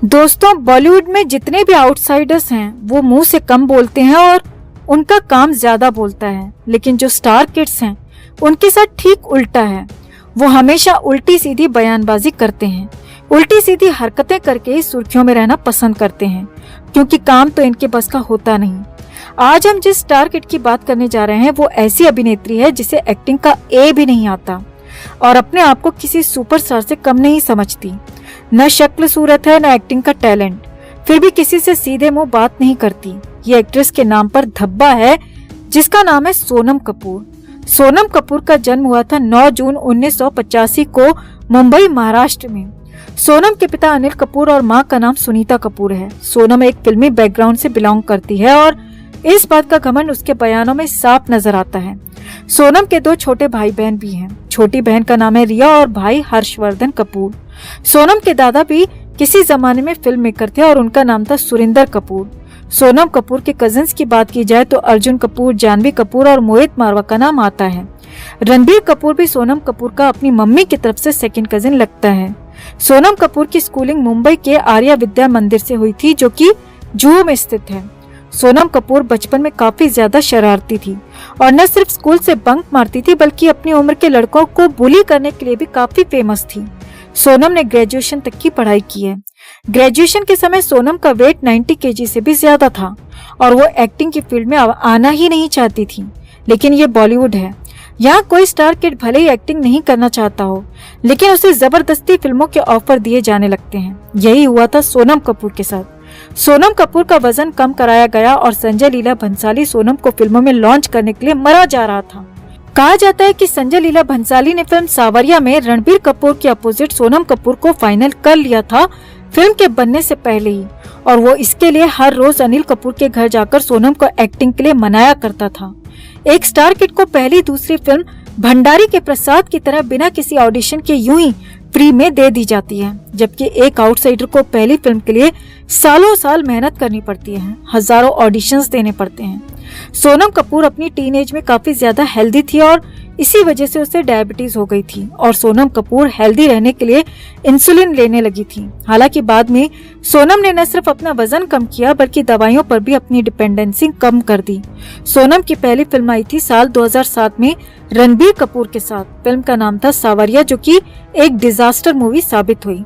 दोस्तों, बॉलीवुड में जितने भी आउटसाइडर्स हैं वो मुंह से कम बोलते हैं और उनका काम ज्यादा बोलता है। लेकिन जो स्टार किड्स हैं उनके साथ ठीक उल्टा है। वो हमेशा उल्टी सीधी बयानबाजी करते हैं, उल्टी सीधी हरकतें करके ही सुर्खियों में रहना पसंद करते हैं, क्योंकि काम तो इनके बस का होता नहीं। आज हम जिस स्टार किड की बात करने जा रहे हैं वो ऐसी अभिनेत्री है जिसे एक्टिंग का ए भी नहीं आता और अपने आप को किसी सुपरस्टार से कम नहीं समझती। न शक्ल सूरत है न एक्टिंग का टैलेंट, फिर भी किसी से सीधे मुंह बात नहीं करती। ये एक्ट्रेस के नाम पर धब्बा है जिसका नाम है सोनम कपूर। सोनम कपूर का जन्म हुआ था 9 जून 1985 को मुंबई, महाराष्ट्र में। सोनम के पिता अनिल कपूर और मां का नाम सुनीता कपूर है। सोनम एक फिल्मी बैकग्राउंड से बिलोंग करती है और इस बात का घमंड उसके बयानों में साफ नजर आता है। सोनम के 2 छोटे भाई बहन भी हैं। छोटी बहन का नाम है रिया और भाई हर्षवर्धन कपूर। सोनम के दादा भी किसी जमाने में फिल्म मेकर थे और उनका नाम था सुरिंदर कपूर। सोनम कपूर के कजिन्स की बात की जाए तो अर्जुन कपूर, जानवी कपूर और मोहित मारवा का नाम आता है। रणबीर कपूर भी सोनम कपूर का अपनी मम्मी की तरफ से सेकंड कजिन लगता है। सोनम कपूर की स्कूलिंग मुंबई के आर्या विद्या मंदिर से हुई थी, जो कि जुहू में स्थित है। सोनम कपूर बचपन में काफी ज्यादा शरारती थी और न सिर्फ स्कूल से बंक मारती थी बल्कि अपनी उम्र के लड़कों को बुली करने के लिए भी काफी फेमस थी। सोनम ने ग्रेजुएशन तक की पढ़ाई की है। ग्रेजुएशन के समय सोनम का वेट 90 केजी से भी ज्यादा था और वो एक्टिंग की फील्ड में आना ही नहीं चाहती थी। लेकिन ये बॉलीवुड है, यहाँ कोई स्टार किड भले ही एक्टिंग नहीं करना चाहता हो, लेकिन उसे जबरदस्ती फिल्मों के ऑफर दिए जाने लगते हैं। यही हुआ था सोनम कपूर के साथ। सोनम कपूर का वजन कम कराया गया और संजय लीला भंसाली सोनम को फिल्मों में लॉन्च करने के लिए मरा जा रहा था। कहा जाता है कि संजय लीला भंसाली ने फिल्म सावरिया में रणबीर कपूर के अपोजिट सोनम कपूर को फाइनल कर लिया था फिल्म के बनने से पहले ही, और वो इसके लिए हर रोज अनिल कपूर के घर जाकर सोनम को एक्टिंग के लिए मनाया करता था। एक स्टार किड को पहली दूसरी फिल्म भंडारी के प्रसाद की तरह बिना किसी ऑडिशन के यूं ही फ्री में दे दी जाती है, जबकि एक आउटसाइडर को पहली फिल्म के लिए सालों साल मेहनत करनी पड़ती है, हजारों ऑडिशंस देने पड़ते हैं। सोनम कपूर अपनी टीनेज में काफी ज्यादा हेल्दी थी और इसी वजह से उसे डायबिटीज हो गई थी और सोनम कपूर हेल्दी रहने के लिए इंसुलिन लेने लगी थी। हालांकि बाद में सोनम ने न सिर्फ अपना वजन कम किया बल्कि दवाइयों पर भी अपनी डिपेंडेंसी कम कर दी। सोनम की पहली फिल्म आई थी साल 2007 में रणबीर कपूर के साथ। फिल्म का नाम था सावरिया, जो कि एक डिजास्टर मूवी साबित हुई।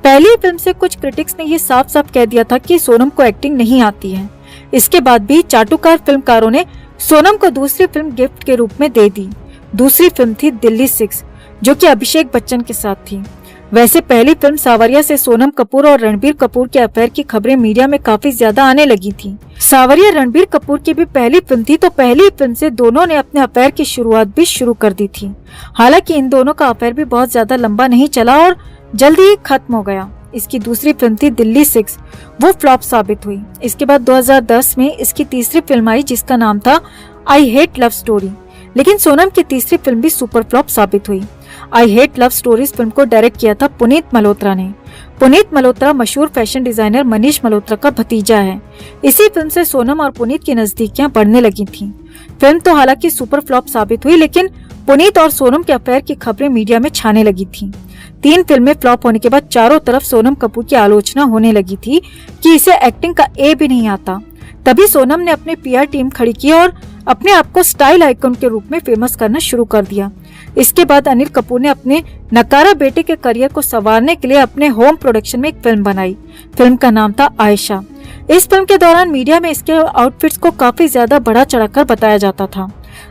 पहली फिल्म से कुछ क्रिटिक्स ने ये साफ साफ कह दिया था कि सोनम को एक्टिंग नहीं आती है। इसके बाद भी चाटुकार फिल्मकारों ने सोनम को दूसरी फिल्म गिफ्ट के रूप में दे दी। दूसरी फिल्म थी दिल्ली 6, जो कि अभिषेक बच्चन के साथ थी। वैसे पहली फिल्म सावरिया से सोनम कपूर और रणबीर कपूर के अफेयर की खबरें मीडिया में काफी ज्यादा आने लगी थी। सावरिया रणबीर कपूर की भी पहली फिल्म थी, तो पहली फिल्म से दोनों ने अपने अफेयर की शुरुआत भी शुरू कर दी थी। हालांकि इन दोनों का अफेयर भी बहुत ज्यादा लंबा नहीं चला और जल्दी ही खत्म हो गया। इसकी दूसरी फिल्म थी दिल्ली 6, वो फ्लॉप साबित हुई। इसके बाद 2010 में इसकी तीसरी फिल्म आई जिसका नाम था आई हेट लव स्टोरी, लेकिन सोनम की तीसरी फिल्म भी सुपर फ्लॉप साबित हुई। I hate love stories film को डायरेक्ट किया था पुनीत मल्होत्रा ने। पुनीत मल्होत्रा मशहूर फैशन डिजाइनर मनीष मल्होत्रा का भतीजा है। इसी फिल्म से सोनम और पुनीत की नजदीकियां बढ़ने लगी थीं। फिल्म तो हालांकि सुपर फ्लॉप साबित हुई, लेकिन पुनीत और सोनम के अफेयर की खबरें मीडिया में छाने लगी थीं। 3 फिल्में फ्लॉप होने के बाद चारों तरफ सोनम कपूर की आलोचना होने लगी थी कि इसे एक्टिंग का ए भी नहीं आता। तभी सोनम ने अपने पीआर टीम खड़ी की और अपने आप को स्टाइल आइकन के रूप में फेमस करना शुरू कर दिया। इसके बाद अनिल कपूर ने अपने नकारा बेटे के करियर को संवारने के लिए अपने होम प्रोडक्शन में एक फिल्म बनाई। फिल्म का नाम था आयशा। इस फिल्म के दौरान मीडिया में इसके आउटफिट्स को काफी ज्यादा बढ़ा चढ़ाकर बताया जाता था।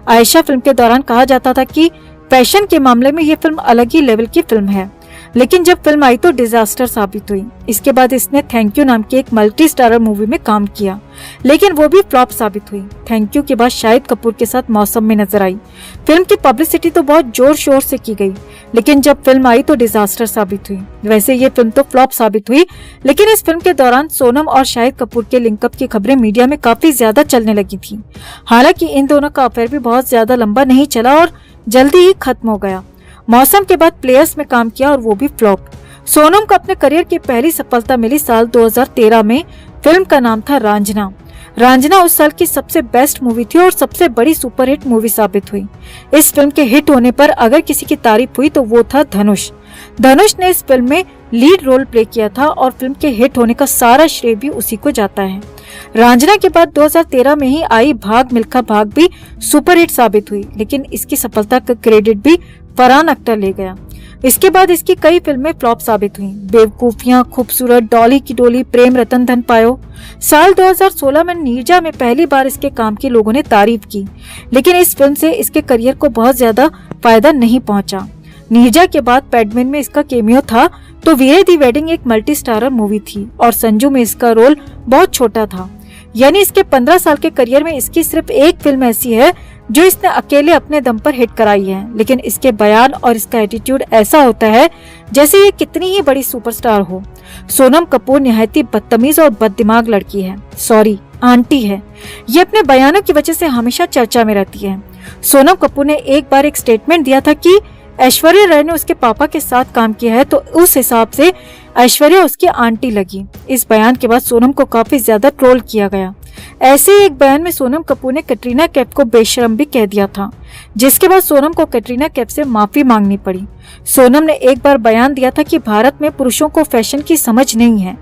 आयशा फिल्म के दौरान कहा जाता था कि फैशन के मामले में ये फिल्म अलग ही लेवल की फिल्म है, लेकिन जब फिल्म आई तो डिजास्टर साबित हुई। इसके बाद इसने थैंक यू नाम की एक मल्टी स्टारर मूवी में काम किया, लेकिन वो भी फ्लॉप साबित हुई। थैंक यू के बाद शाहिद कपूर के साथ मौसम में नजर आई। फिल्म की पब्लिसिटी तो बहुत जोर शोर से की गई, लेकिन जब फिल्म आई तो डिजास्टर साबित हुई। वैसे ये फिल्म तो फ्लॉप साबित हुई, लेकिन इस फिल्म के दौरान सोनम और शाहिद कपूर के लिंकअप की खबरें मीडिया में काफी ज्यादा चलने लगी थी। हालांकि इन दोनों का अफेयर भी बहुत ज्यादा लंबा नहीं चला और जल्दी ही खत्म हो गया। मौसम के बाद प्लेयर्स में काम किया और वो भी फ्लॉप। सोनम को अपने करियर की पहली सफलता मिली साल 2013 में। फिल्म का नाम था रांझना। रांझना उस साल की सबसे बेस्ट मूवी थी और सबसे बड़ी सुपरहिट मूवी साबित हुई। इस फिल्म के हिट होने पर अगर किसी की तारीफ हुई तो वो था धनुष। धनुष ने इस फिल्म में लीड रोल प्ले किया था और फिल्म के हिट होने का सारा श्रेय भी उसी को जाता है। रांझना के बाद 2013 में ही आई भाग मिल्खा भाग भी सुपरहिट साबित हुई, लेकिन इसकी सफलता का क्रेडिट भी फरहान अख्तर ले गया। इसके बाद इसकी कई फिल्में फ्लॉप साबित हुईं। बेवकूफियां, खूबसूरत, डॉली की डोली, प्रेम रतन धन पायो। साल 2016 में नीरजा में पहली बार इसके काम की लोगों ने तारीफ की, लेकिन इस फिल्म से इसके करियर को बहुत ज्यादा फायदा नहीं पहुंचा। नीरजा के बाद पैडमैन में इसका केमियो था, तो वीरे दी वेडिंग एक मल्टी स्टारर मूवी थी और संजू में इसका रोल बहुत छोटा था। यानी इसके 15 साल के करियर में इसकी सिर्फ एक फिल्म ऐसी है जो इसने अकेले अपने दम पर हिट कराई है, लेकिन इसके बयान और इसका एटीट्यूड ऐसा होता है जैसे ये कितनी ही बड़ी सुपरस्टार हो। सोनम कपूर निहायती बदतमीज और बददिमाग लड़की है, सॉरी आंटी है। ये अपने बयानों की वजह से हमेशा चर्चा में रहती है। सोनम कपूर ने एक बार एक स्टेटमेंट दिया था कि ऐश्वर्या राय ने उसके पापा के साथ काम किया है, तो उस हिसाब से ऐश्वर्या उसकी आंटी लगी। इस बयान के बाद सोनम को काफी ज्यादा ट्रोल किया गया। ऐसे ही एक बयान में सोनम कपूर ने कटरीना कैफ को बेशरम भी कह दिया था, जिसके बाद सोनम को कटरीना कैफ से माफी मांगनी पड़ी। सोनम ने एक बार बयान दिया था कि भारत में पुरुषों को फैशन की समझ नहीं है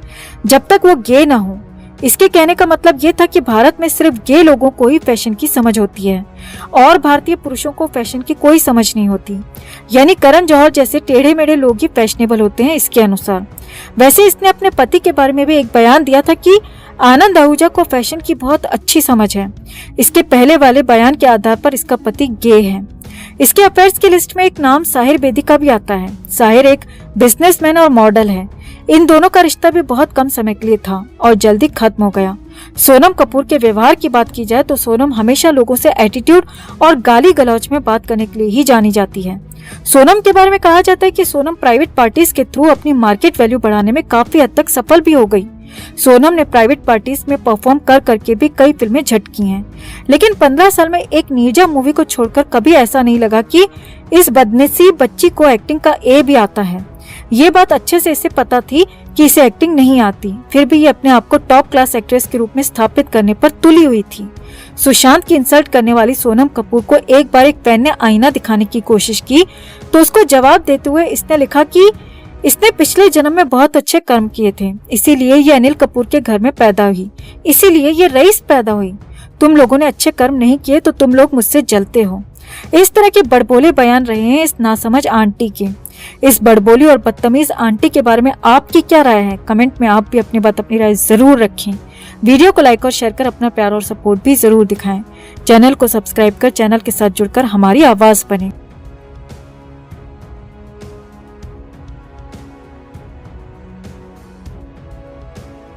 जब तक वो गे ना हो। इसके कहने का मतलब ये था कि भारत में सिर्फ गे लोगों को ही फैशन की समझ होती है और भारतीय पुरुषों को फैशन की कोई समझ नहीं होती, यानी करण जौहर जैसे टेढ़े मेढ़े लोग ही फैशनेबल होते हैं इसके अनुसार। वैसे इसने अपने पति के बारे में भी एक बयान दिया था कि आनंद आहूजा को फैशन की बहुत अच्छी समझ है। इसके पहले वाले बयान के आधार पर इसका पति गे है। इसके अफेयर्स की लिस्ट में एक नाम साहिर बेदी का भी आता है। साहिर एक बिजनेसमैन और मॉडल है। इन दोनों का रिश्ता भी बहुत कम समय के लिए था और जल्दी खत्म हो गया। सोनम कपूर के व्यवहार की बात की जाए तो सोनम हमेशा लोगों से एटीट्यूड और गाली गलौज में बात करने के लिए ही जानी जाती है। सोनम के बारे में कहा जाता है कि सोनम प्राइवेट पार्टीज के थ्रू अपनी मार्केट वैल्यू बढ़ाने में काफी हद तक सफल भी हो गई। सोनम ने प्राइवेट पार्टीज में परफॉर्म कर करके भी कई फिल्में झटकी हैं, लेकिन 15 साल में एक नीरजा मूवी को छोड़कर कभी ऐसा नहीं लगा कि इस बदनसीब बच्ची को एक्टिंग का ए भी आता है। ये बात अच्छे से इसे पता थी कि इसे एक्टिंग नहीं आती, फिर भी ये अपने आप को टॉप क्लास एक्ट्रेस के रूप में स्थापित करने पर तुली हुई थी। सुशांत की इंसल्ट करने वाली सोनम कपूर को एक बार एक फैन ने आईना दिखाने की कोशिश की, तो उसको जवाब देते हुए इसने लिखा कि इसने पिछले जन्म में बहुत अच्छे कर्म किए थे, इसीलिए ये अनिल कपूर के घर में पैदा हुई, इसीलिए ये रईस पैदा हुई। तुम लोगों ने अच्छे कर्म नहीं किए तो तुम लोग मुझसे जलते हो। इस तरह के बड़बोले बयान रहे हैं इस नासमझ आंटी के। इस बड़बोली और बदतमीज आंटी के बारे में आपकी क्या राय है? कमेंट में आप भी अपनी बात, अपनी राय जरूर रखें। वीडियो को लाइक और शेयर कर अपना प्यार और सपोर्ट भी जरूर दिखाएं। चैनल को सब्सक्राइब कर चैनल के साथ जुड़कर हमारी आवाज बने।